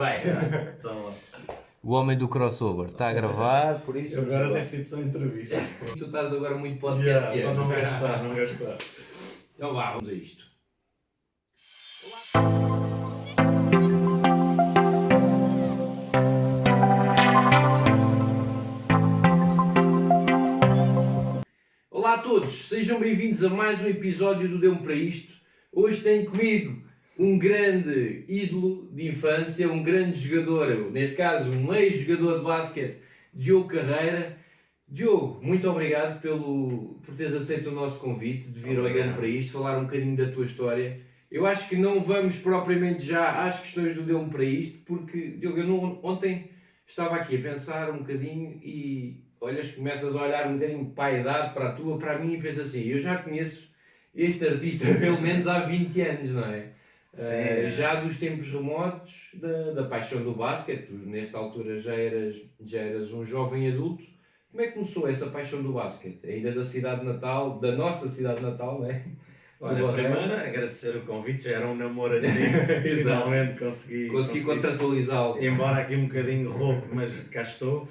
Vai, toma. O homem do crossover está a gravar, por isso. Agora tem sido só entrevista. Tu estás agora muito podcast. Para não gastar. Então vá, vamos a isto. Olá a todos, sejam bem-vindos a mais um episódio do Deu-me para Isto. Hoje tenho comigo um grande ídolo de infância, um grande jogador, neste caso um ex-jogador de basquete, Diogo Carreira. Diogo, muito obrigado por teres aceito o nosso convite de vir ao Deu-me para Isto, falar um bocadinho da tua história. Eu acho que não vamos propriamente já às questões do Deu-me para Isto, porque, Diogo, ontem estava aqui a pensar um bocadinho e começas a olhar um bocadinho para a idade, para a tua, para a minha e pensas assim, eu já conheço este artista pelo menos há 20 anos, não é? Já dos tempos remotos da paixão do basquete, tu nesta altura já eras um jovem adulto. Como é que começou essa paixão do basquete? Ainda da cidade natal, da nossa cidade natal, não é? Olha, primeiro agradecer o convite, já era um namoro antigo, finalmente consegui contratualizá-lo. Embora aqui um bocadinho rouco, mas cá estou.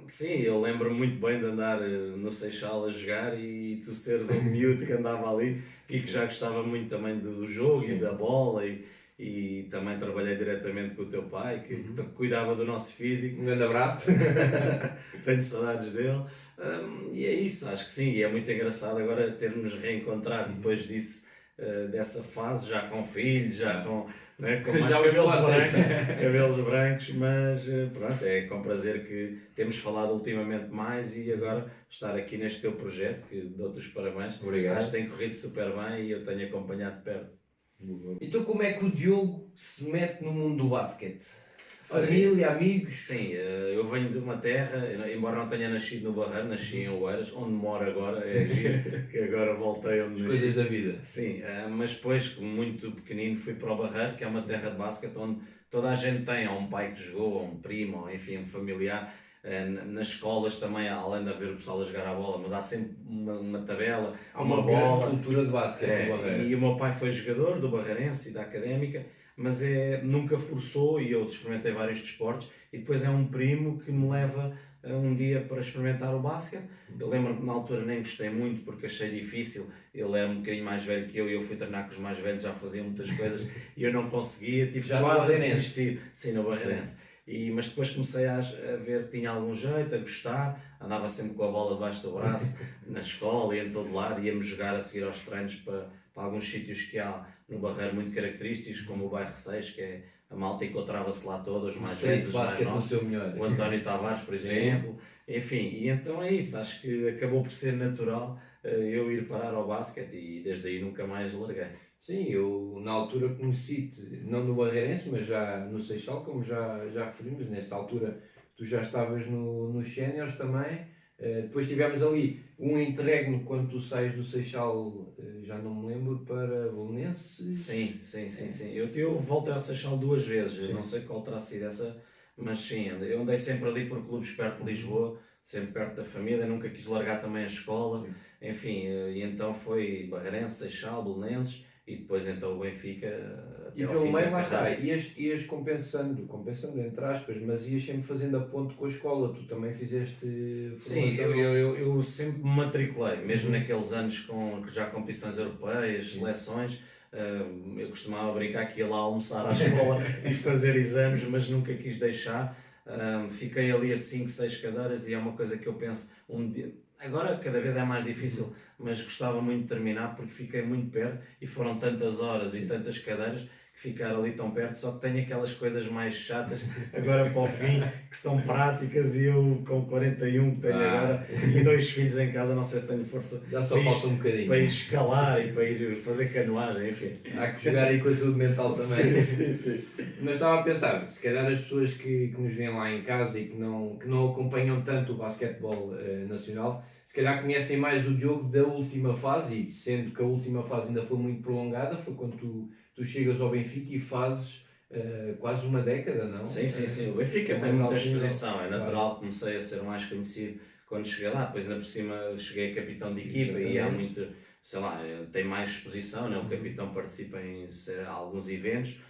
Sim, eu lembro muito bem de andar no Seixal a jogar e tu seres um miúdo que andava ali e que já gostava muito também do jogo. Sim. E da bola e também trabalhei diretamente com o teu pai que cuidava do nosso físico. Um grande abraço. Tenho saudades dele. E é isso, acho que sim, e é muito engraçado agora termos reencontrado depois disso, dessa fase, já com filhos, já com mais cabelos brancos, mas pronto, é com prazer que temos falado ultimamente mais e agora estar aqui neste teu projeto, que dou-te os parabéns. Obrigado. Acho que tem corrido super bem e eu tenho acompanhado de perto. Então como é que o Diogo se mete no mundo do basquete? Família, amigos? Sim, eu venho de uma terra, embora não tenha nascido no Barreiro, nasci em Oeiras, onde moro agora, é giro, que agora voltei onde nasci. As coisas da vida. Sim, mas depois, muito pequenino, fui para o Barreiro, que é uma terra de basquete onde toda a gente tem, ou um pai que jogou, ou um primo, ou enfim, um familiar. Nas escolas também, além de haver o pessoal a jogar a bola, mas há sempre uma tabela, há uma bola, cultura de basquete no Barreiro. E o meu pai foi jogador do Barreirense e da Académica, mas nunca forçou e eu experimentei vários desportos e depois é um primo que me leva um dia para experimentar o basquete. Eu lembro-me que na altura nem gostei muito porque achei difícil, ele era um bocadinho mais velho que eu e eu fui treinar com os mais velhos, já faziam muitas coisas e eu não conseguia, tive quase a desistir. Sim, no Barreirense. Mas depois comecei a ver que tinha algum jeito, a gostar, andava sempre com a bola debaixo do braço, na escola e em todo lado, íamos jogar a seguir aos treinos para alguns sítios que há no Barreiro muito característicos, como o bairro 6, que é a malta encontrava-se lá todos, os mais velhos, os mais novos, o António Tavares, por exemplo, enfim, e então é isso, acho que acabou por ser natural eu ir parar ao basquete e desde aí nunca mais larguei. Sim, eu na altura conheci-te, não no Barreirense, mas já no Seixal, como já referimos, nesta altura tu já estavas nos séniores também, depois tivemos ali um interregno quando tu sais do Seixal, já não me lembro, para Belenenses. Sim. Eu voltei ao Seixal 2 vezes, não sei qual terá sido essa, mas sim, eu andei sempre ali por clubes perto de Lisboa, sempre perto da família, nunca quis largar também a escola, enfim, e então foi Barreirense, Seixal, Belenenses, e depois então o Benfica. E pelo meio lá está, ias compensando entre aspas, mas ias sempre fazendo a ponte com a escola, tu também fizeste formação. Sim, eu sempre me matriculei, mesmo naqueles anos com já competições europeias, seleções, eu costumava brincar que ia lá almoçar à escola e fazer exames, mas nunca quis deixar. Fiquei ali a 5, 6 cadeiras e é uma coisa que eu penso, agora cada vez é mais difícil, mas gostava muito de terminar porque fiquei muito perto e foram tantas horas e tantas cadeiras que ficar ali tão perto, só que tenho aquelas coisas mais chatas agora para o fim, que são práticas e eu com 41 que tenho agora e 2 filhos em casa, não sei se tenho força já só falta um bocadinho para ir escalar e para ir fazer canoagem, enfim. Há que jogar aí com a saúde mental também. Sim. Mas estava a pensar, se calhar as pessoas que nos veem lá em casa e que não acompanham tanto o basquetebol nacional, se calhar conhecem mais o Diogo da última fase, e sendo que a última fase ainda foi muito prolongada, foi quando tu chegas ao Benfica e fazes quase uma década, não? Sim. O Benfica tem muita exposição, é natural que comecei a ser mais conhecido quando cheguei lá, depois ainda por cima cheguei a capitão de equipa. Exatamente. E há muito, sei lá, tem mais exposição, né? O capitão participa em alguns eventos,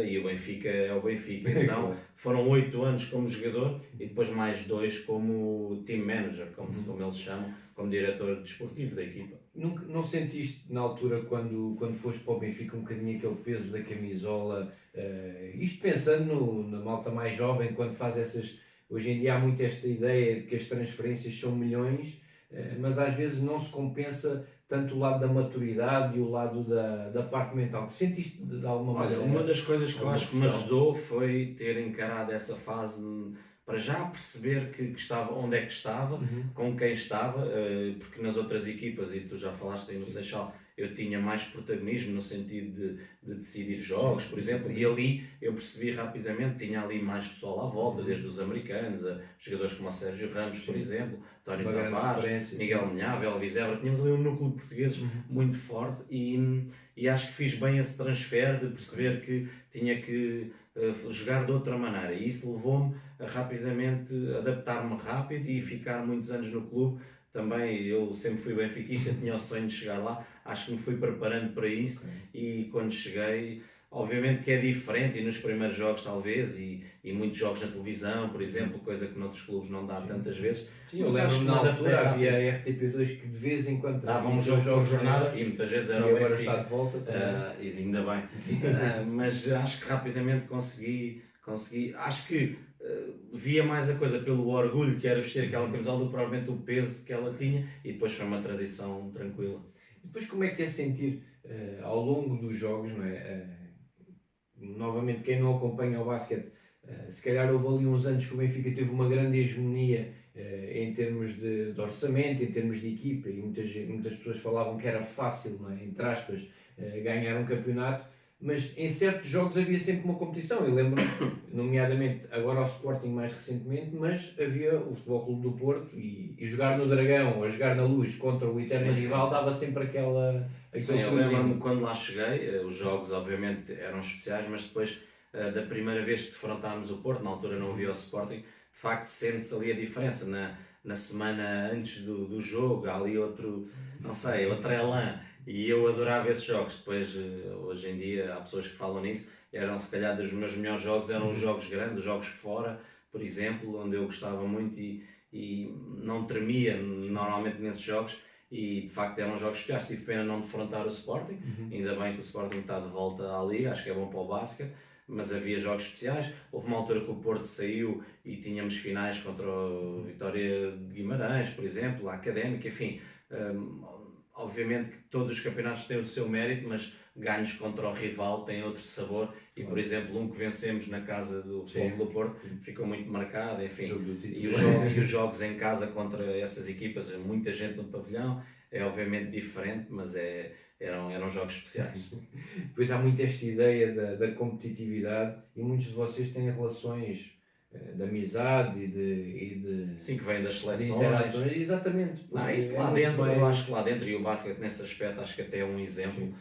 e o Benfica é o Benfica. Então foram 8 anos como jogador e depois mais 2 como team manager, como eles chamam, como diretor desportivo da equipa. Não sentiste na altura, quando foste para o Benfica, um bocadinho aquele peso da camisola? Isto pensando na malta mais jovem, quando faz essas. Hoje em dia há muito esta ideia de que as transferências são milhões, mas às vezes não se compensa tanto o lado da maturidade e o lado da parte mental. Que sentiste de alguma Olha, maneira? uma das coisas que eu alguma acho que me pressão? ajudou foi ter encarado essa fase para já perceber que estava, onde é que estava, com quem estava, porque nas outras equipas, e tu já falaste aí no Seixal, eu tinha mais protagonismo no sentido de decidir jogos, Sim, por exemplo, e exatamente. ali eu percebi rapidamente, tinha ali mais pessoal à volta, desde os americanos, a jogadores como o Sérgio Ramos, por Sim. exemplo, António Uma grande Tavares, referência, Miguel sim. Milhava, Elvis Évora, tínhamos ali um núcleo de portugueses muito forte e acho que fiz bem esse transfer de perceber que tinha que jogar de outra maneira e isso levou-me a rapidamente adaptar-me rápido e ficar muitos anos no clube. Também eu sempre fui benfiquista, tinha o sonho de chegar lá, acho que me fui preparando para isso e quando cheguei, obviamente que é diferente e nos primeiros jogos talvez e muitos jogos na televisão, por exemplo, coisa que noutros clubes não dá tantas vezes, Sim, eu mas acho lembro-me que na me adaptei altura havia rápido. a RTP2 que de vez em quando Dava um transmitia os jogo por jogos jornada maiores e muitas vezes e era o agora está Benfica. de volta também. Isso ainda bem. Mas acho que rapidamente consegui. Acho que via mais a coisa pelo orgulho que era vestir aquela camisola do que provavelmente o peso que ela tinha e depois foi uma transição tranquila. E depois como é que é sentir ao longo dos jogos, não é? Novamente, quem não acompanha o basquete, se calhar houve ali uns anos que o Benfica teve uma grande hegemonia em termos de orçamento, em termos de equipa, e muitas pessoas falavam que era fácil, não é? Entre aspas, ganhar um campeonato, mas em certos jogos havia sempre uma competição. Eu lembro, nomeadamente, agora ao Sporting mais recentemente, mas havia o Futebol Clube do Porto e jogar no Dragão ou jogar na Luz contra o eterno rival dava sempre aquele Sim, eu friozinho. lembro-me quando lá cheguei, os jogos obviamente eram especiais, mas depois da primeira vez que defrontámos o Porto, na altura não havia o Sporting, de facto sente-se ali a diferença. Na semana antes do jogo, há ali outro, não sei, outro elan. E eu adorava esses jogos. Depois, hoje em dia, há pessoas que falam nisso, eram se calhar dos meus melhores jogos, eram os jogos grandes, os jogos fora, por exemplo, onde eu gostava muito e não tremia normalmente nesses jogos e de facto eram jogos especiais. Tive pena não defrontar o Sporting, ainda bem que o Sporting está de volta à Liga, acho que é bom para o basquete, mas havia jogos especiais. Houve uma altura que o Porto saiu e tínhamos finais contra o Vitória de Guimarães, por exemplo, a Académica, enfim. Obviamente que todos os campeonatos têm o seu mérito, mas ganhos contra o rival têm outro sabor e, por exemplo, um que vencemos na casa do Futebol do Porto ficou muito marcado, enfim. E os jogos em casa contra essas equipas, muita gente no pavilhão, é obviamente diferente, mas eram jogos especiais. Depois há muito esta ideia da competitividade e muitos de vocês têm relações de amizade e de Sim, que vem das seleções. interações. Exatamente. Não, isso lá dentro, eu acho que lá dentro, e o basquete nesse aspecto, acho que até é um exemplo,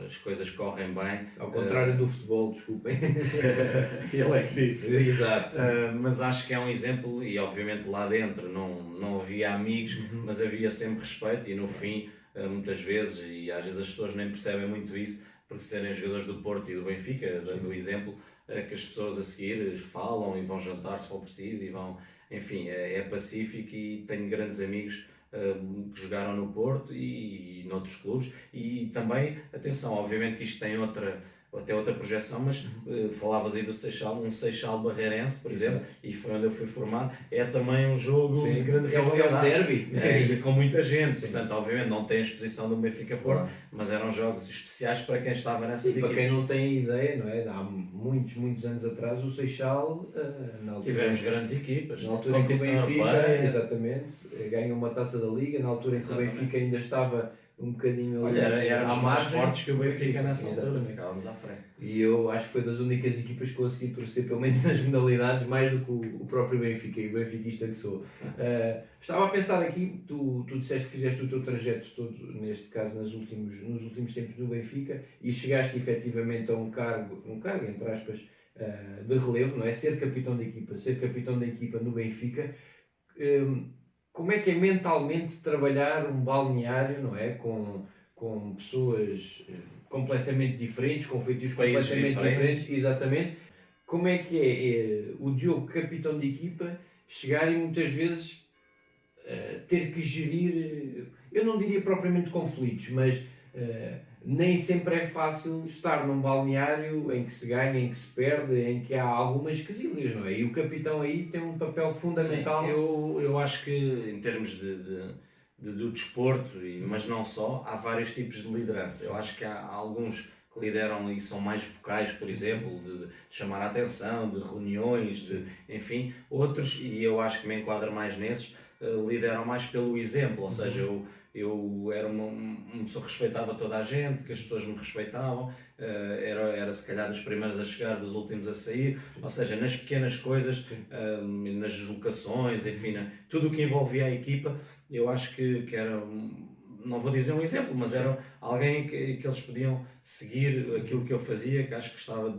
as coisas correm bem. Ao contrário do futebol, desculpem. Ele é que disse. Exato. Mas acho que é um exemplo, e obviamente lá dentro não havia amigos, mas havia sempre respeito, e no fim, muitas vezes, e às vezes as pessoas nem percebem muito isso, porque serem jogadores do Porto e do Benfica, dando o exemplo, que as pessoas a seguir falam e vão jantar se for preciso, e vão, enfim, é pacífico e tenho grandes amigos que jogaram no Porto e noutros clubes e também, atenção, obviamente que isto tem até outra projeção, mas falavas aí do Seixal, um Seixal Barreirense, por exemplo, e foi onde eu fui formado, é também um jogo de grande rivalidade. É um derby. E com muita gente, portanto, obviamente não tem a exposição do Benfica Porto, mas eram jogos especiais para quem estava nessas equipes. Para quem não tem ideia, não é? Há muitos anos atrás, o Seixal, na altura, tivemos grandes equipas, na altura em que o competição Benfica, europeia. exatamente, ganhou uma taça da Liga, na altura em que o Benfica ainda estava um bocadinho Olha, éramos à mais margem. fortes que o Benfica nessa altura, Exatamente. ficávamos à frente. E eu acho que foi das únicas equipas que consegui torcer, pelo menos nas modalidades, mais do que o próprio Benfica, e o benfiquista que sou. Estava a pensar aqui, tu disseste que fizeste o teu trajeto todo, neste caso nos últimos tempos do Benfica, e chegaste efetivamente a um cargo entre aspas, de relevo, não é? Ser capitão da equipa no Benfica. Como é que é mentalmente trabalhar um balneário, não é? Com com pessoas completamente diferentes, com feitios Países completamente diferentes. diferentes, exatamente. Como é que é o Diogo, capitão de equipa, chegar e muitas vezes ter que gerir, eu não diria propriamente conflitos, mas nem sempre é fácil estar num balneário em que se ganha, em que se perde, em que há algumas quesilhas, não é? E o capitão aí tem um papel fundamental. Sim, eu acho que em termos do desporto, mas não só, há vários tipos de liderança. Eu acho que há alguns que lideram e são mais vocais, por exemplo, de chamar a atenção, de reuniões, enfim. Outros, e eu acho que me enquadro mais nesses, lideram mais pelo exemplo, ou seja, eu era uma pessoa que respeitava toda a gente, que as pessoas me respeitavam, era se calhar dos primeiros a chegar, dos últimos a sair, ou seja, nas pequenas coisas, nas deslocações, enfim, tudo o que envolvia a equipa, eu acho que era, não vou dizer um exemplo, mas era alguém que eles podiam seguir aquilo que eu fazia, que acho que estava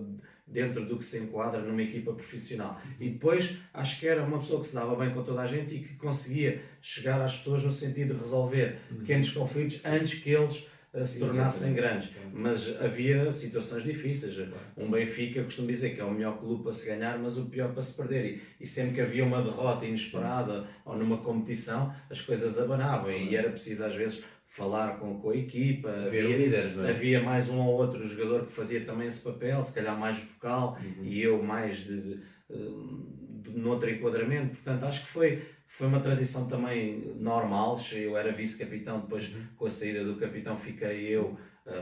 dentro do que se enquadra numa equipa profissional. E depois acho que era uma pessoa que se dava bem com toda a gente e que conseguia chegar às pessoas no sentido de resolver pequenos conflitos antes que eles se tornassem grandes. Mas havia situações difíceis. Um Benfica, eu costumo dizer que é o melhor clube para se ganhar, mas o pior para se perder. E sempre que havia uma derrota inesperada ou numa competição, as coisas abanavam e era preciso às vezes falar com a equipa, havia mais um ou outro jogador que fazia também esse papel, se calhar mais vocal, e eu mais noutro enquadramento. Portanto, acho que foi uma transição também normal. Eu era vice-capitão, depois com a saída do capitão fiquei eu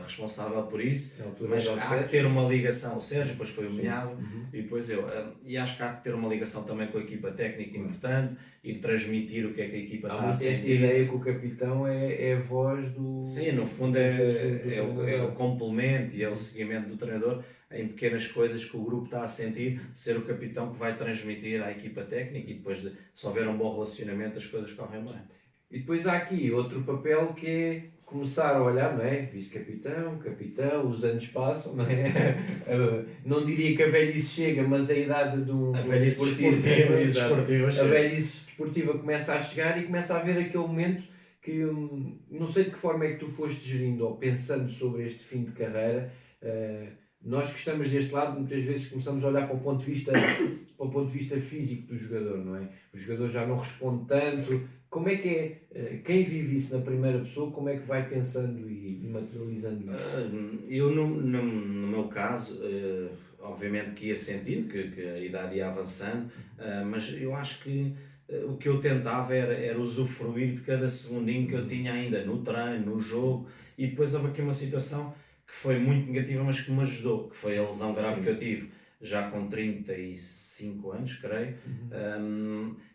responsável por isso, mas há que ter uma ligação. O Sérgio depois foi o Minhado e depois eu, e acho que há que ter uma ligação também com a equipa técnica importante e transmitir o que é que a equipa está a sentir. Há muito esta ideia que o capitão é a voz do... Sim, no fundo é o complemento e é o seguimento do treinador em pequenas coisas que o grupo está a sentir, ser o capitão que vai transmitir à equipa técnica e depois, se houver um bom relacionamento, as coisas correm bem. E depois há aqui outro papel que é começar a olhar, não é? Vice-capitão, capitão, os anos passam, não é? Não diria que a velhice chega, mas a idade de um velhice desportiva a velhice desportiva começa a chegar e começa a haver aquele momento que não sei de que forma é que tu foste gerindo ou pensando sobre este fim de carreira. Nós que estamos deste lado, muitas vezes começamos a olhar para o ponto de vista físico do jogador, não é? O jogador já não responde tanto. Como é que é, quem vive isso na primeira pessoa, como é que vai pensando e materializando isso? Eu, no meu caso, obviamente que ia sentindo que a idade ia avançando, mas eu acho que o que eu tentava era usufruir de cada segundinho que eu tinha ainda no treino, no jogo, e depois houve aqui uma situação que foi muito negativa, mas que me ajudou, que foi a lesão grave que eu tive, já com 35 anos, creio,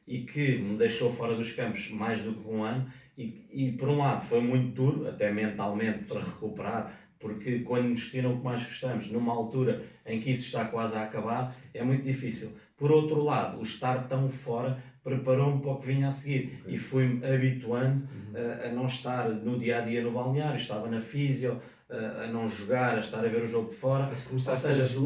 e que me deixou fora dos campos mais do que um ano, e por um lado foi muito duro, até mentalmente, para recuperar, porque quando nos tiram o que mais gostamos, numa altura em que isso está quase a acabar, é muito difícil. Por outro lado, o estar tão fora preparou-me para o que vinha a seguir e fui-me habituando a não estar no dia-a-dia no balneário, estava na físio, a não jogar, a estar a ver o jogo de fora. Ou seja,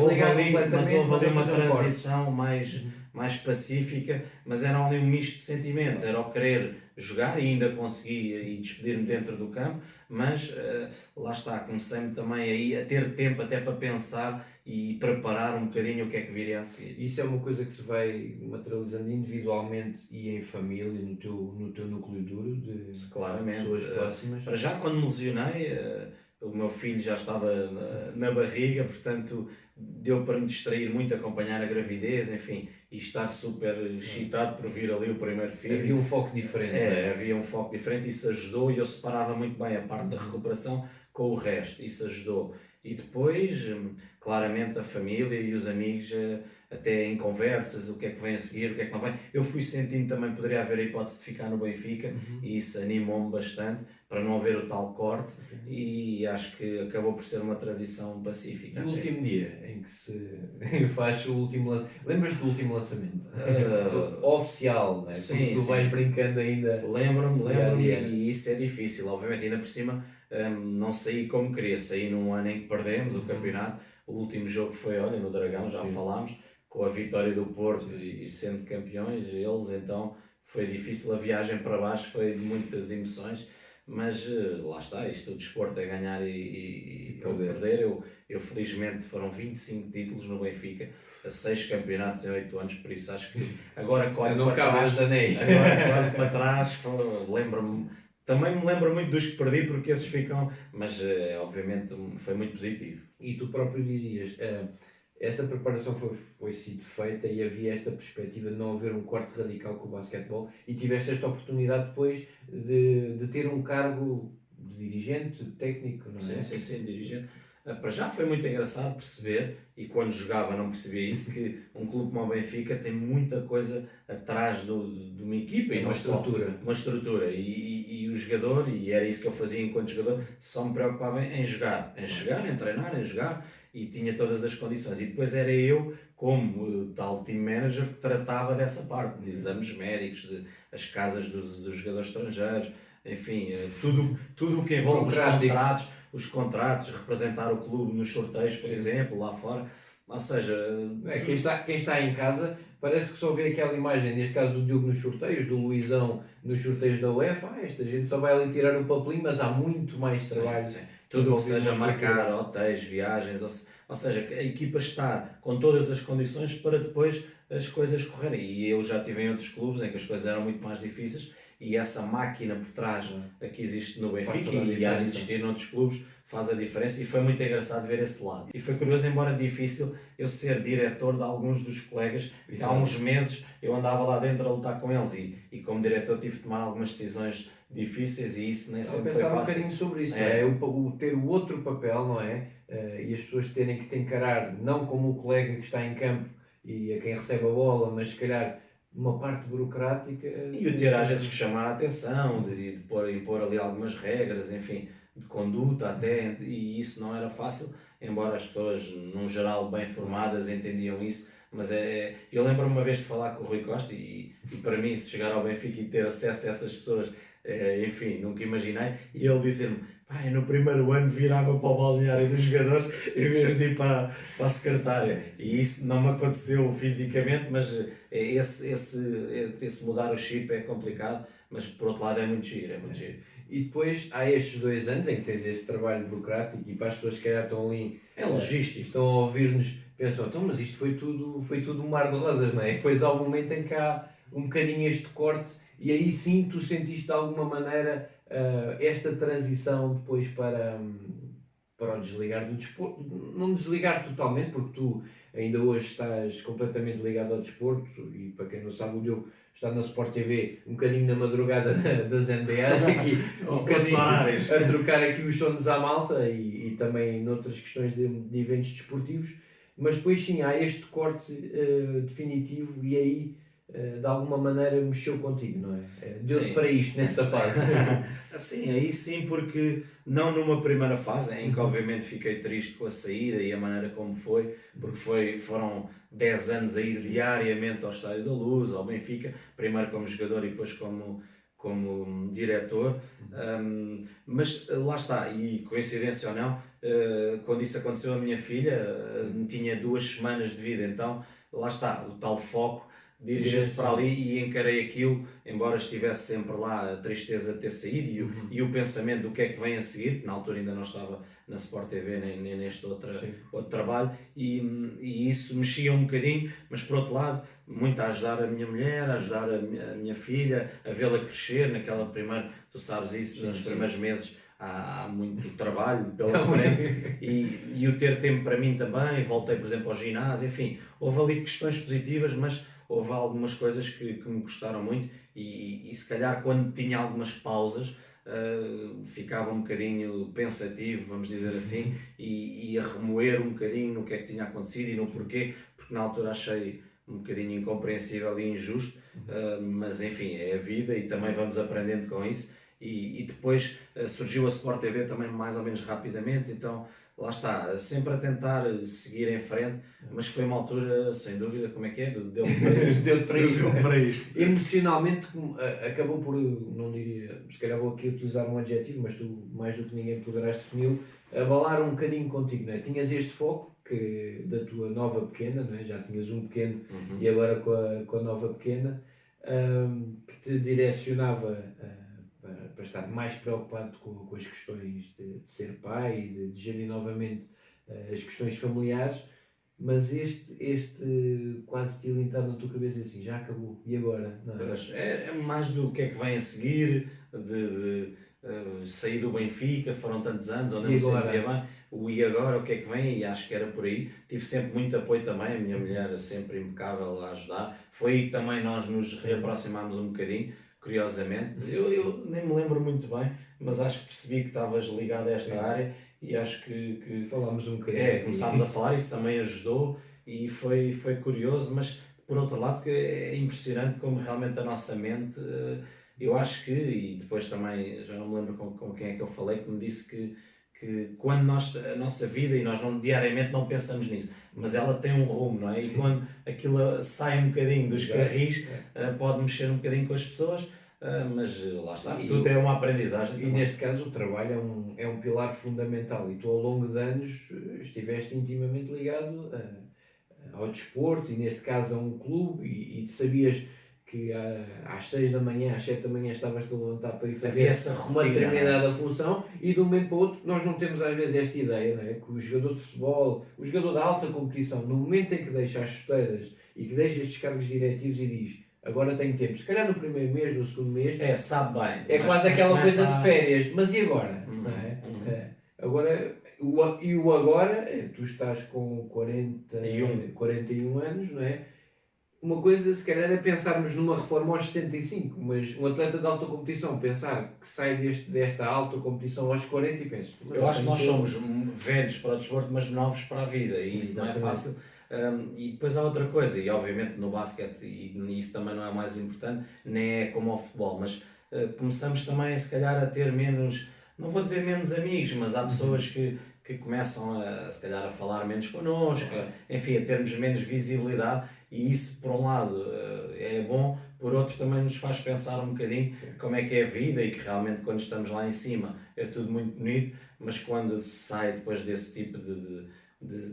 houve ali uma transição mais pacífica, mas era ali um misto de sentimentos, era o querer jogar e ainda consegui e despedir-me dentro do campo, mas lá está, comecei-me também aí a ter tempo até para pensar e preparar um bocadinho o que é que viria a seguir. Isso é uma coisa que se vai materializando individualmente e em família, no teu núcleo duro de Claramente, pessoas próximas? Para já, quando me lesionei, o meu filho já estava na barriga, portanto deu para me distrair muito, acompanhar a gravidez, enfim, e estar super excitado por vir ali o primeiro filho. Havia um foco diferente. Havia um foco diferente, isso ajudou e eu separava muito bem a parte da recuperação com o resto, isso ajudou. E depois, claramente, a família e os amigos, até em conversas, o que é que vem a seguir, o que é que não vem. Eu fui sentindo também que poderia haver a hipótese de ficar no Benfica e isso animou-me bastante para não haver o tal corte e acho que acabou por ser uma transição pacífica. E o último dia em que se faz o último lançamento, lembras-te do último lançamento? Oficial, não é? Sim, tu vais brincando ainda. Lembro-me e isso é difícil, obviamente, ainda por cima não saí como queria, saí num ano em que perdemos o campeonato, o último jogo foi, olha, no Dragão, já falámos, com a vitória do Porto e sendo campeões eles, então foi difícil, a viagem para baixo foi de muitas emoções, mas lá está, isto o desporto é ganhar e Perder. perder. Eu felizmente foram 25 títulos no Benfica, 6 campeonatos em 8 anos, por isso acho que agora que olho Não para cabem trás, os anéis. agora que olho para trás, lembro-me, também me lembro muito dos que perdi porque esses ficam, mas obviamente foi muito positivo. E tu próprio dizias, essa preparação foi sido feita e havia esta perspectiva de não haver um corte radical com o basquetebol e tiveste esta oportunidade depois de ter um cargo de dirigente, técnico, não é? Sim, dirigente. Para já foi muito engraçado perceber, e quando jogava não percebia isso, que um clube como o Benfica tem muita coisa atrás de uma equipa e Uma não só estrutura. uma estrutura. E o jogador, e era isso que eu fazia enquanto jogador, só me preocupava em jogar, em treinar, em jogar, e tinha todas as condições. E depois era eu, como tal team manager, que tratava dessa parte, de exames médicos, de as casas dos jogadores estrangeiros, enfim, tudo o que envolve os contratos, representar o clube nos sorteios, por exemplo, lá fora. Ou seja, Quem está em casa parece que só vê aquela imagem, neste caso do Diogo nos sorteios, do Luizão nos sorteios da UEFA. Esta gente só vai ali tirar o papelinho, mas há muito mais trabalho. sim. Tudo o que seja marcar hotéis, viagens, ou seja, a equipa estar com todas as condições para depois as coisas correrem. E eu já estive em outros clubes em que as coisas eram muito mais difíceis e essa máquina por trás que existe no Benfica e há de existir noutros clubes faz a diferença, e foi muito engraçado ver esse lado. E foi curioso, embora difícil, eu ser diretor de alguns dos colegas, que há uns meses eu andava lá dentro a lutar com eles e como diretor tive de tomar algumas decisões difíceis e isso nem sempre foi fácil. Um bocadinho sobre isso, não é? O ter o outro papel, não é? E as pessoas terem que te encarar não como o colega que está em campo e a quem recebe a bola, mas se calhar uma parte burocrática. E o ter às vezes que chamar a atenção, de impor ali algumas regras, enfim, de conduta até, e isso não era fácil, embora as pessoas, num geral, bem formadas, entendiam isso. Mas eu lembro-me uma vez de falar com o Rui Costa e para mim, se chegar ao Benfica e ter acesso a essas pessoas, enfim, nunca imaginei, e ele disse-me, pai, no primeiro ano virava para o balneário dos jogadores em vez de ir para a secretária, e isso não me aconteceu fisicamente, mas esse mudar o chip é complicado, mas por outro lado é muito giro, E depois há estes 2 anos em que tens este trabalho burocrático e para as pessoas que calhar estão ali, é logístico, estão a ouvir-nos, pensam, então, mas isto foi tudo um mar de rosas, não é? E depois há um momento em que há um bocadinho este corte e aí sim tu sentiste de alguma maneira esta transição depois para o desligar do desporto, não desligar totalmente, porque tu ainda hoje estás completamente ligado ao desporto e para quem não sabe o Diogo está na Sport TV um bocadinho na madrugada das NBAs aqui, um bocadinho a trocar aqui os sons à malta e também noutras questões de eventos desportivos, mas depois sim há este corte definitivo e aí de alguma maneira mexeu contigo, não é? Deu-te para isto nessa fase. Sim, aí sim, porque não numa primeira fase, em que obviamente fiquei triste com a saída e a maneira como foi, porque foram 10 anos a ir diariamente ao Estádio da Luz, ao Benfica, primeiro como jogador e depois como diretor, mas lá está, e coincidência ou não, quando isso aconteceu a minha filha tinha 2 semanas de vida, então lá está, o tal foco dirigi-se para ali e encarei aquilo, embora estivesse sempre lá a tristeza de ter saído e o pensamento do que é que vem a seguir, que na altura ainda não estava na Sport TV nem neste outro trabalho, e isso mexia um bocadinho, mas por outro lado, muito a ajudar a minha mulher, a ajudar a minha filha, a vê-la crescer naquela primeira, tu sabes isso, nos primeiros meses há muito trabalho pela frente e o ter tempo para mim também, voltei por exemplo ao ginásio, enfim, houve ali questões positivas, mas houve algumas coisas que me gostaram muito e se calhar quando tinha algumas pausas ficava um bocadinho pensativo, vamos dizer assim, e a remoer um bocadinho no que é que tinha acontecido e no porquê, porque na altura achei um bocadinho incompreensível e injusto, mas enfim, é a vida e também vamos aprendendo com isso. E depois surgiu a Sport TV também mais ou menos rapidamente, então lá está, sempre a tentar seguir em frente, mas foi uma altura, sem dúvida, como é que é? Deu-te para isto. Emocionalmente acabou por, não diria, se calhar vou aqui utilizar um adjetivo, mas tu mais do que ninguém poderás defini-lo, abalar um bocadinho contigo, não é? Tinhas este foco da tua nova pequena, não é? Já tinhas um pequeno e agora com a nova pequena, que te direcionava para estar mais preocupado com as questões de ser pai e de gerir novamente as questões familiares, mas este quase que ele entrar na tua cabeça assim, já acabou, e agora? Não é? Pois, é mais do que é que vem a seguir, sair do Benfica, foram tantos anos, onde eu E me agora? sentia bem, o e agora, o que é que vem, e acho que era por aí. Tive sempre muito apoio também, a minha mulher sempre impecável a ajudar. Foi aí que também nós nos reaproximámos um bocadinho, curiosamente. Eu nem me lembro muito bem, mas acho que percebi que estavas ligado a esta Sim. área e acho que Falámos um bocadinho. começámos a falar, isso também ajudou e foi curioso, mas por outro lado que é impressionante como realmente a nossa mente, eu acho que, e depois também, já não me lembro com quem é que eu falei, que me disse que quando a nossa vida, e nós não, diariamente não pensamos nisso, mas ela tem um rumo, não é? E quando aquilo sai um bocadinho dos Exato. carris, pode mexer um bocadinho com as pessoas, mas lá está, Sim, tudo é uma aprendizagem e também. neste caso o trabalho é um pilar fundamental e tu ao longo de anos estiveste intimamente ligado ao desporto e neste caso a um clube e sabias que às 6 da manhã, às 7 da manhã estavas-te a levantar para ir Havia fazer essa uma rotina, não é? determinada função e de um momento para o outro nós não temos às vezes esta ideia, não é? Que o jogador de futebol, o jogador da alta competição, no momento em que deixa as chuteiras e que deixa estes cargos diretivos e diz agora tenho tempo, se calhar no primeiro mês, no segundo mês, Sabe bem. é mas quase depois aquela coisa começa de férias, mas e agora? Uhum, Não é? uhum. Agora, o agora, tu estás com 41 anos, não é? Uma coisa, se calhar, é pensarmos numa reforma aos 65, mas um atleta de alta competição pensar que sai desta alta competição aos 40 e pensa, mas Eu acho que nós tenho somos velhos para o desporto, mas novos para a vida, e isso não é Exatamente. fácil. E depois há outra coisa, e obviamente no basquete, e isso também não é mais importante, nem é como ao futebol, mas começamos também, se calhar, a ter menos, não vou dizer menos amigos, mas há pessoas que começam se calhar, a falar menos connosco, enfim, a termos menos visibilidade, e isso, por um lado, é bom, por outro, também nos faz pensar um bocadinho como é que é a vida e que realmente, quando estamos lá em cima, é tudo muito bonito, mas quando se sai depois desse tipo de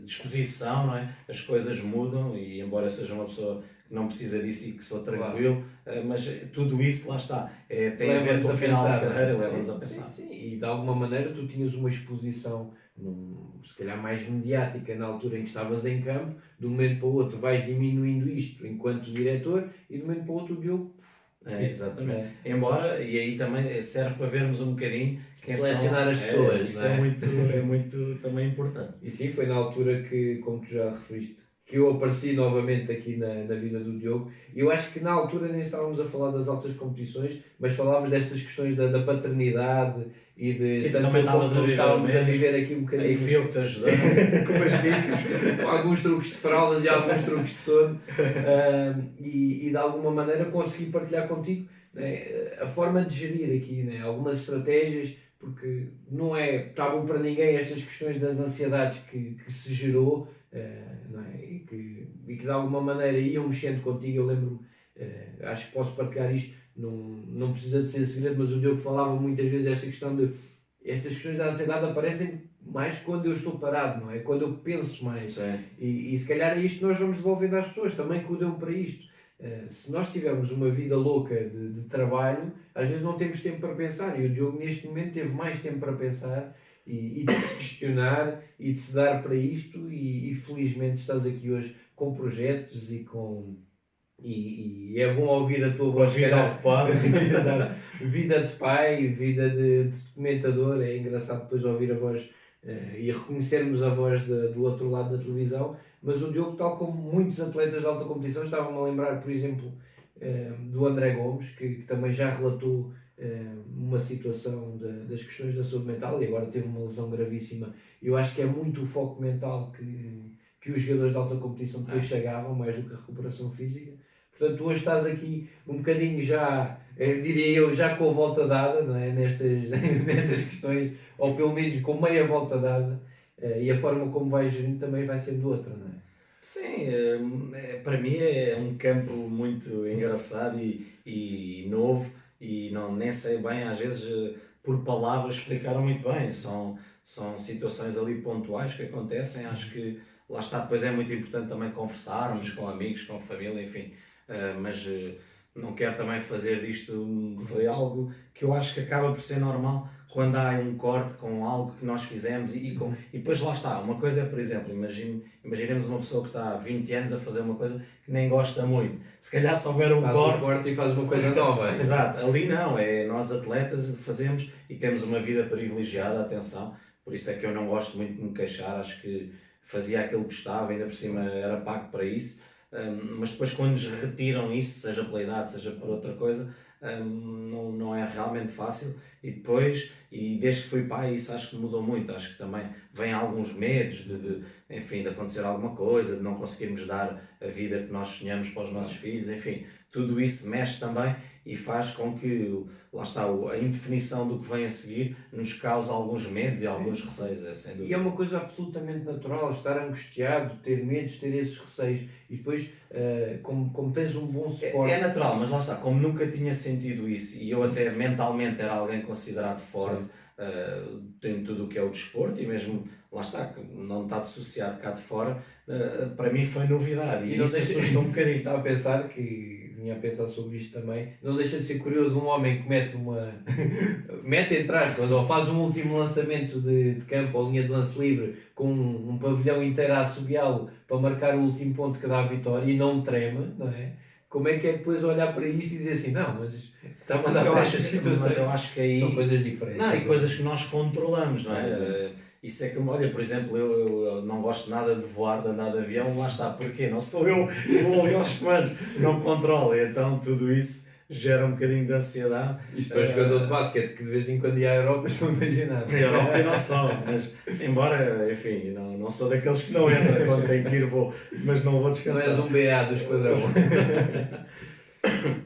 disposição, não é? As coisas mudam e embora seja uma pessoa que não precisa disso e que sou tranquilo, mas tudo isso, lá está, tem a ver Leva-nos com o a final da pensar, carreira e não é? leva-nos a Sim, pensar. sim, e de alguma maneira tu tinhas uma exposição, se calhar mais mediática na altura em que estavas em campo, de um momento para o outro vais diminuindo isto enquanto diretor e de um momento para o outro o Diogo Exatamente. Embora, e aí também serve para vermos um bocadinho quem selecionar são, as pessoas, isso não é? é muito também importante. E sim, foi na altura que, como tu já referiste, que eu apareci novamente aqui na vida do Diogo. E eu acho que na altura nem estávamos a falar das altas competições, mas falávamos destas questões da paternidade e de Sim, tu tanto também eu como estavas tu a viver estávamos a menos, viver aqui um bocadinho. aí fui eu que te ajudei. Com umas dicas, com alguns truques de fraldas e alguns truques de sono, e de alguma maneira consegui partilhar contigo, né, a forma de gerir aqui, né, algumas estratégias, porque não é tabu para ninguém estas questões das ansiedades que se gerou, não é, e que de alguma maneira iam mexendo contigo. Eu lembro-me, acho que posso partilhar isto, não precisa de ser segredo, mas o Diogo falava muitas vezes esta questão de estas questões da ansiedade aparecem mais quando eu estou parado, não é? Quando eu penso mais. E se calhar é isto que nós vamos devolvendo às pessoas, também que o deu para isto. Se nós tivermos uma vida louca de trabalho, às vezes não temos tempo para pensar. E o Diogo, neste momento, teve mais tempo para pensar e de se questionar e de se dar para isto. E felizmente estás aqui hoje com projetos e com. E é bom ouvir a tua voz. Vida ocupada. Vida de pai, vida de documentador. É engraçado depois ouvir a voz e reconhecermos a voz do outro lado da televisão. Mas o Diogo, tal como muitos atletas de alta competição, estavam-me a lembrar, por exemplo, do André Gomes, que também já relatou uma situação das questões da saúde mental e agora teve uma lesão gravíssima. Eu acho que é muito o foco mental que os jogadores de alta competição depois chegavam, mais do que a recuperação física. Portanto, tu hoje estás aqui um bocadinho já, diria eu, já com a volta dada, não é? nestas questões, ou pelo menos com meia volta dada, e a forma como vais gerindo também vai sendo outra, não é? Sim, para mim é um campo muito engraçado e novo e não, nem sei bem, às vezes por palavras explicaram muito bem, são situações ali pontuais que acontecem, acho que lá está, depois é muito importante também conversarmos com amigos, com família, enfim, mas não quero também fazer disto, foi algo que eu acho que acaba por ser normal quando há um corte com algo que nós fizemos e depois lá está, uma coisa é, por exemplo, imaginemos uma pessoa que está há 20 anos a fazer uma coisa que nem gosta muito, se calhar se houver um Faz corte... um corte e faz uma coisa nova. Exato, ali não, é nós atletas fazemos e temos uma vida privilegiada, atenção, por isso é que eu não gosto muito de me queixar, acho que fazia aquilo que gostava, ainda por cima era pago para isso, mas depois quando nos retiram isso, seja pela idade, seja por outra coisa, não é realmente fácil. E depois, e desde que fui pai, isso acho que mudou muito, acho que também vem alguns medos enfim, de acontecer alguma coisa, de não conseguirmos dar a vida que nós sonhamos para os nossos filhos, enfim, tudo isso mexe também e faz com que, lá está, a indefinição do que vem a seguir nos cause alguns medos e alguns receios, sem dúvida. E é uma coisa absolutamente natural, estar angustiado, ter medos, ter esses receios. E depois, como tens um bom suporte... É natural, mas lá está, como nunca tinha sentido isso e eu até mentalmente era alguém considerado forte em tudo o que é o desporto e mesmo, lá está, que não está dissociado cá de fora, para mim foi novidade e isso assusta um bocadinho. Estava a pensar vinha a pensar sobre isto também, não deixa de ser curioso um homem que mete entre aspas, ou faz um último lançamento de campo ou linha de lance livre com um pavilhão inteiro a assobiá-lo para marcar o último ponto que dá a vitória e não treme, não é? Como é que é depois olhar para isto e dizer assim, não, mas está a mandar para estas situações? Mas eu acho que aí... São coisas diferentes. Não, e coisas que nós controlamos, não é? Isso é que, olha, por exemplo, eu não gosto nada de voar, de andar de avião, lá está, porquê? Não sou eu que vou ali aos comandos, não controlo, então tudo isso gera um bocadinho de ansiedade. Isto para jogador de basquete que de vez em quando ia à Europa, estou a imaginar. Na Europa não são, mas embora, enfim, não sou daqueles que não entram, quando tem que ir vou, mas não vou descansar. Não és um BA do esquadrão.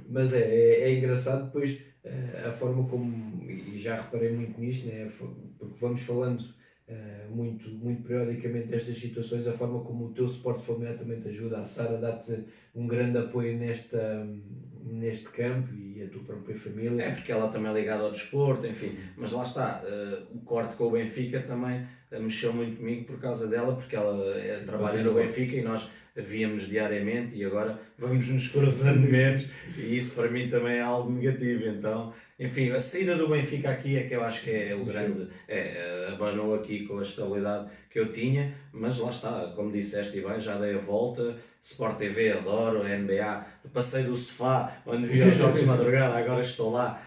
Mas é engraçado depois a forma como, e já reparei muito nisto, né? Porque vamos falando muito periodicamente destas situações, a forma como o teu suporte familiar também te ajuda, a Sara dá-te um grande apoio neste campo e a tua própria família. É porque ela também é ligada ao desporto, enfim, mas lá está, o corte com o Benfica também mexeu muito comigo por causa dela, porque ela trabalha no Benfica e nós víamos diariamente e agora vamos nos cruzando menos e isso para mim também é algo negativo, então, enfim, a saída do Benfica aqui é que eu acho que é o grande, abanou aqui com a estabilidade que eu tinha, mas lá está, como disseste e bem, já dei a volta, Sport TV, adoro, NBA, passei do sofá onde via os jogos de madrugada, agora estou lá,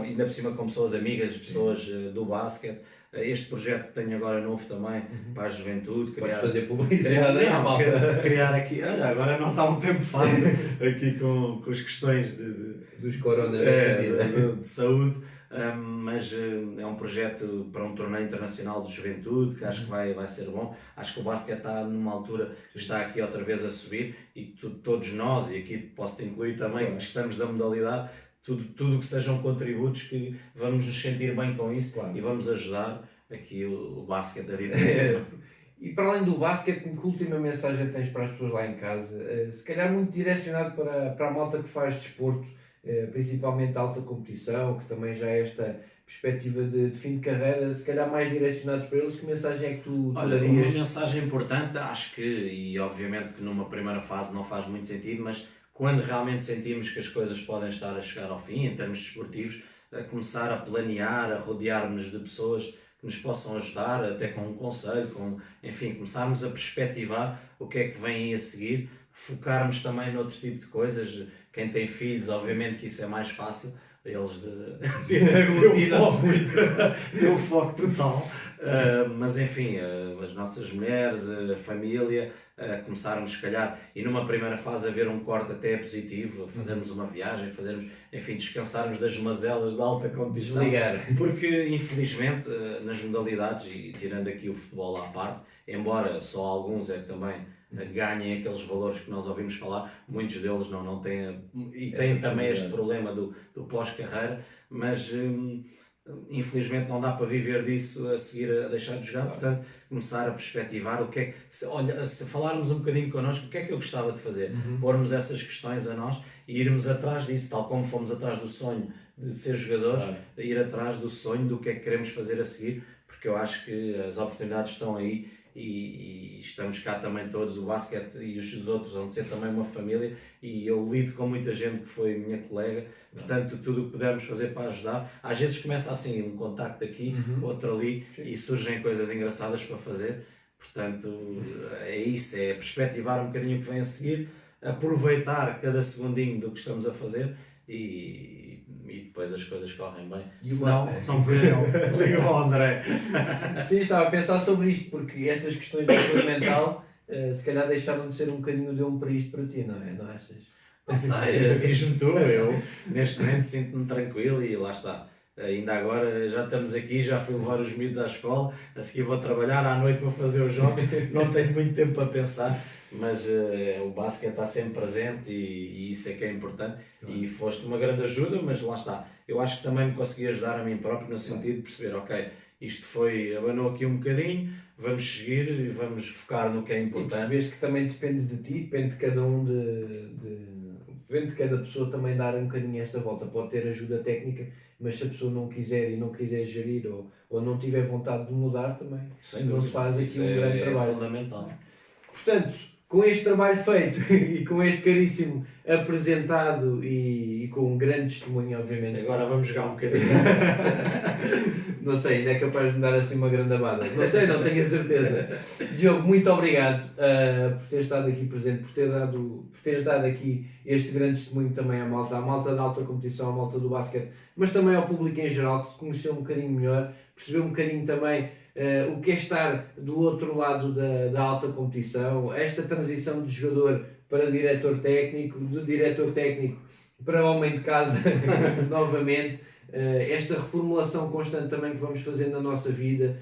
ainda por cima com pessoas amigas, pessoas do basquete. Este projeto que tenho agora novo também, para a juventude. Podes fazer publicidade à malta. Criar aqui, olha, agora não está um tempo fácil aqui com as questões dos coronas desta vida. De saúde, mas é um projeto para um torneio internacional de juventude que acho que vai ser bom. Acho que o basquete está numa altura que está aqui outra vez a subir e todos nós, e aqui posso-te incluir também, que gostamos da modalidade, tudo que sejam contributos que vamos nos sentir bem com isso e vamos ajudar aqui o basquete a vir para cima. E para além do basquete, que última mensagem tens para as pessoas lá em casa? Se calhar muito direcionado para a malta que faz desporto, principalmente alta competição, que também já é esta perspectiva de fim de carreira, se calhar mais direcionados para eles, que mensagem é que tu darias? Uma mensagem importante, acho que, e obviamente que numa primeira fase não faz muito sentido, mas quando realmente sentimos que as coisas podem estar a chegar ao fim, em termos desportivos, a começar a planear, a rodear-nos de pessoas que nos possam ajudar, até com um conselho, enfim, começarmos a perspectivar o que é que vem aí a seguir, focarmos também noutro tipo de coisas. Quem tem filhos, obviamente que isso é mais fácil, eles ter o foco total, mas enfim, as nossas mulheres, a família, começarmos se calhar, e numa primeira fase a ver um corte até positivo, fazermos uma viagem, enfim, descansarmos das mazelas da alta competição. Desligar. Porque infelizmente nas modalidades, e tirando aqui o futebol à parte, embora só alguns é que também ganhem aqueles valores que nós ouvimos falar, muitos deles não têm, e têm também este problema do pós-carreira, mas infelizmente não dá para viver disso a seguir a deixar de jogar, portanto começar a perspectivar o que é que, se falarmos um bocadinho connosco, o que é que eu gostava de fazer, pormos essas questões a nós e irmos atrás disso, tal como fomos atrás do sonho de ser jogadores, ir atrás do sonho do que é que queremos fazer a seguir, porque eu acho que as oportunidades estão aí e estamos cá também todos, o basquete e os outros vão ser também uma família, e eu lido com muita gente que foi minha colega, portanto tudo o que pudermos fazer para ajudar, às vezes começa assim, um contacto aqui, outro ali, e surgem coisas engraçadas para fazer, portanto é isso, é perspectivar um bocadinho o que vem a seguir, aproveitar cada segundinho do que estamos a fazer e depois as coisas correm bem. E Se não, são ligam ao André. Sim, estava a pensar sobre isto, porque estas questões de saúde mental se calhar deixaram de ser um bocadinho de para isto para ti, não é? Não achas? Não sei, diz-me tu, eu neste momento sinto-me tranquilo e lá está. Ainda agora já estamos aqui, já fui levar os miúdos à escola, a seguir vou trabalhar, à noite vou fazer os jogos, não tenho muito tempo para pensar, mas o basquete está sempre presente e isso é que é importante. E foste uma grande ajuda, mas lá está. Eu acho que também me consegui ajudar a mim próprio no sentido de perceber, ok, isto abanou aqui um bocadinho, vamos seguir e vamos focar no que é E importante. percebes que também depende de ti, depende de cada um, depende de cada pessoa também dar um bocadinho esta volta. Pode ter ajuda técnica, mas se a pessoa não quiser e não quiser gerir ou não tiver vontade de mudar também, não se faz aqui um grande trabalho. É fundamental. Portanto, com este trabalho feito e com este caríssimo apresentado e com um grande testemunho, obviamente. Agora vamos jogar um bocadinho. Não sei, ainda é capaz de me dar assim uma grande abada. Não sei, não tenho a certeza. Diogo, muito obrigado por teres estado aqui presente, por teres dado aqui este grande testemunho também à malta da alta competição, à malta do basquete, mas também ao público em geral, que te conheceu um bocadinho melhor, percebeu um bocadinho também o que é estar do outro lado da alta competição, esta transição de jogador para diretor técnico, de diretor técnico para homem de casa novamente, esta reformulação constante também que vamos fazendo na nossa vida,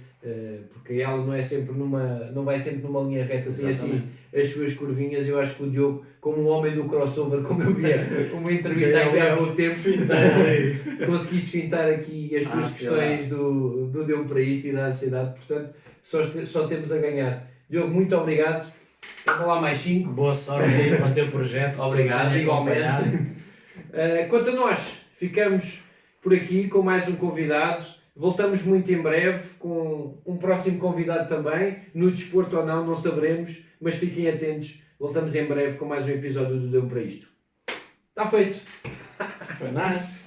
porque ela não vai sempre numa linha reta, tem assim as suas curvinhas. Eu acho que o Diogo, como um homem do crossover, como eu via uma entrevista aqui há pouco tempo, conseguiste fintar aqui as tuas questões do deu para isto e da ansiedade, portanto só temos a ganhar. Diogo, muito obrigado. Vou lá mais 5. Boa sorte aí para o teu projeto. Obrigado, igualmente. Quanto a nós, ficamos por aqui com mais um convidado. Voltamos muito em breve com um próximo convidado também. No desporto ou não saberemos, mas fiquem atentos. Voltamos em breve com mais um episódio do Deu para Isto. Está feito! Foi nice.